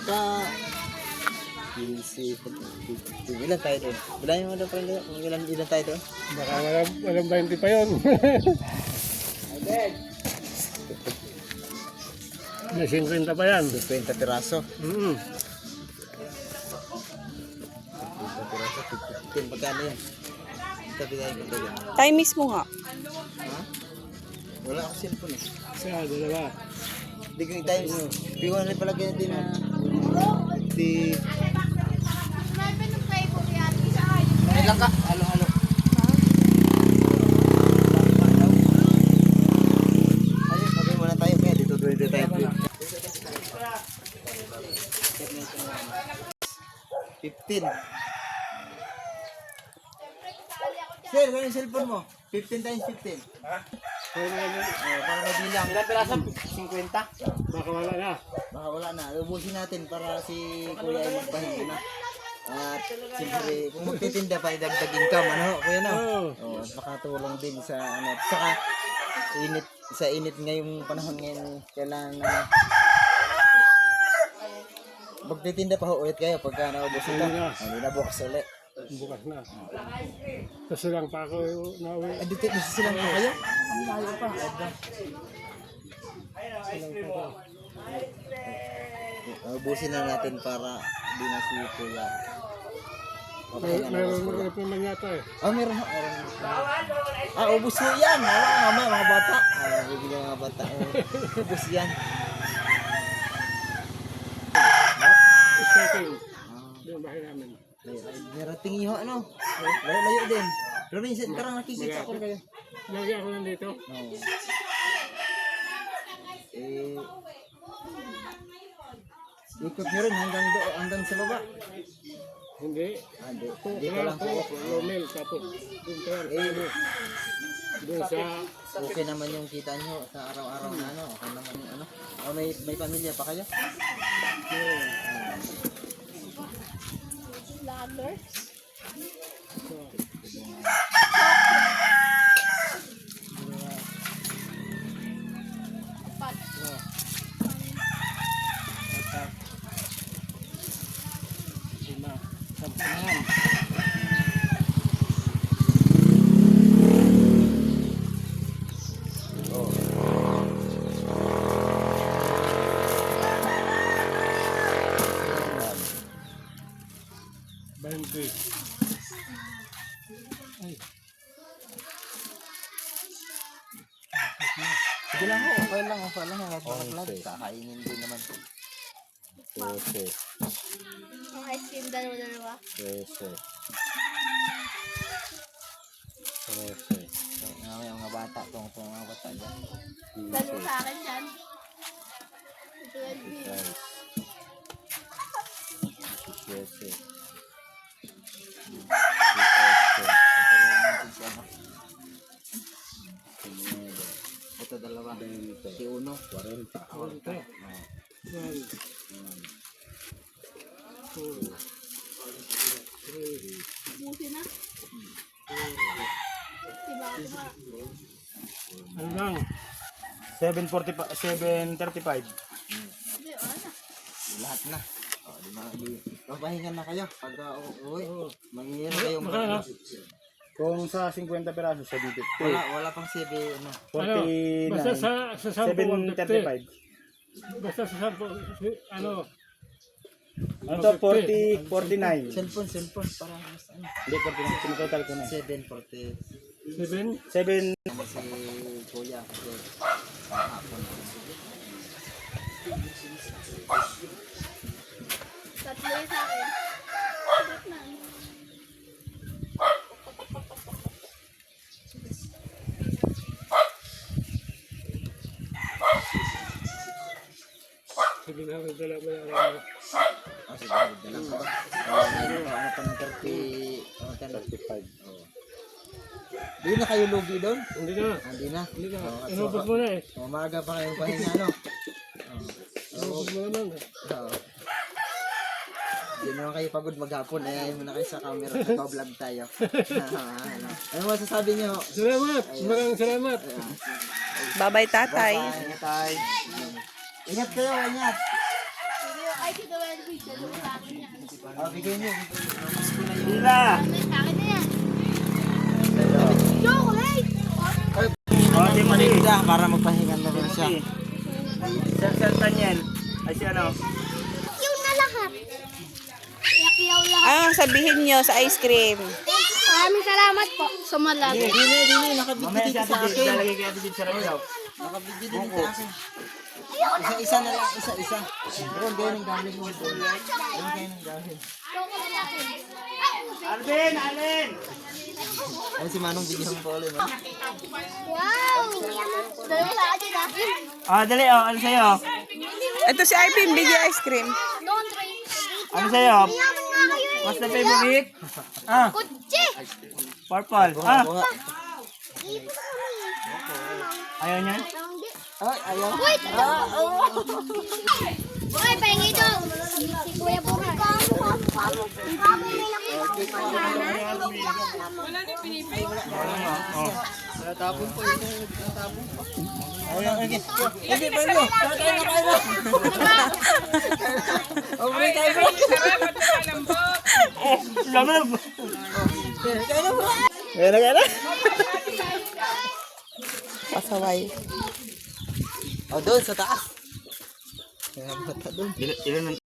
Pagka 15, ilan tayo doon? Bilangin mo doon pala kung ilan tayo doon? Baka walang 20 pa yun. May 50 pa yan. 50 piraso. 50 Mm. piraso, 15. Magkano yan? Sabi tayo kung tayo. Tayo mismo nga. Ha? Wala ako cellphone eh. Isa, dalawa. Hindi ko yung times. Piwan na pala ganyan din na 50. Ay lang ka. Halo. Ayun, sabi muna tayo kaya dito tayo. 15. Sir, kano yung cellphone mo? 15 times 15. Ha? Para mabilang. Ilan piraso? 50? Baka wala na. Baka wala na. Ubusin natin para si Kuya ay magpahinga na. At siyempre, kung magtitinda pa, idagdag income, ano, Kuya, no? Oo. Makatulong din sa, ano, saka, sa init ngayong panahon ngayon, kailangan magtitinda pa ho ulit kayo pagka naubusin ka. Hindi na bukas ulit. Bukas na. Kasi lang pa ako nauwi. Dito silang po kayo? Malayo pa. Ubusin na natin para di na si Kuya. Meron naman yata eh. Meron. Ubus mo yan. Mamaya mga bata. Bibigyan mga bata. Ubus yan. Second. Yung bahay namin. Narating iyo, ano? Layo din. Pero minsan, parang nakikita ko kayo. Lagi ako nandito. Ikot nyo rin hanggang sa baba. Hindi. Dito lang po. Lomel, tapos doon tayo. Doon sa... Okay naman yung kita nyo sa araw-araw na ano. Okay naman yung ano. May pamilya pa kayo? Vloggers. Sige lang ho, okay lang. Vlog. Kakainin din naman. Ang ice cream dalawa. Mga bata, itong mga bata dyan. Dalawa sa akin yan. Ito yan. Ito dalawa. Si Uno. 40. Busin na. Diba? Ano lang? 735. Hindi, ano? Lahat na. Papahingan na kayo. Pag uuwi, mangyayari kayo. Makana? Kung sa 50 peraso, 750. Wala pang CB, ano. 49. Basta sa sampo 735. Basta sa sampo, ano? Ano to? 49. Cellphone. Parang basta ano. Hindi, 49. Sinitotal ko na. 740. 7. Si Kuya. Kasi hapon. Tatlo yung sa akin. Sarap na. Sige na, dala mo lang. Sige, dalang ko ba? Ano pa ng 35. Di na kayo lugi doon? Hindi na. Hindi na. Inubos mo na eh. Umaga pa kayong pahinga, ano? Inubos mo naman. Hindi naman kayo pagod maghapon. Ayayin mo na kayo sa camera. Nagpa-vlog tayo. Ano masasabi nyo? Salamat. Maraming salamat. Bye-bye, tatay. Bye-bye. Ingat kayo, ingat. Sige, Ay, si Noel, bigyan mo sa akin yan. Bigay niyo. Sila. May sa akin na yan. Chocolate! O, di mo rin. Para magpahinga na rin siya. Sir Daniel. Ay si ano? Yaw na lahat. Yaw lahat. Anong sabihin nyo sa ice cream? Maraming salamat po sa malag. Dili, nakabidyo Mamaya dito si sa Ate Jade. akin. Lalagay kay Ate Jade sa raw. Nakabidyo din sa akin. Isa-isa na lang, isa-isa. Pero ganyan ang gamit mo. Ganyan ang gamit. Chocolate natin. Alvin! Ano si Manong bigyan mo pa ulit. Wow! Dalawa sa akin ah. Dali oh. Ano sa'yo? Ito si Arvin, bigyan ice cream. Don't drink. Ano sa'yo? Mayaman nga kayo eh. What's the favorite? Kutsi! Purple. Bunga. Ayaw niyan? Ay, ayaw. Wait! Okay, pahingi daw. Si Kuya Buhay. Natapon po ito. Natapon. Ayaw, okay. Hindi, pwede. Kaya na kayo. Okay, tayo bro. Lamab! Kaya na bro. Kaya na. Pasaway. O, doon sa taas. Kaya bata doon. Ilan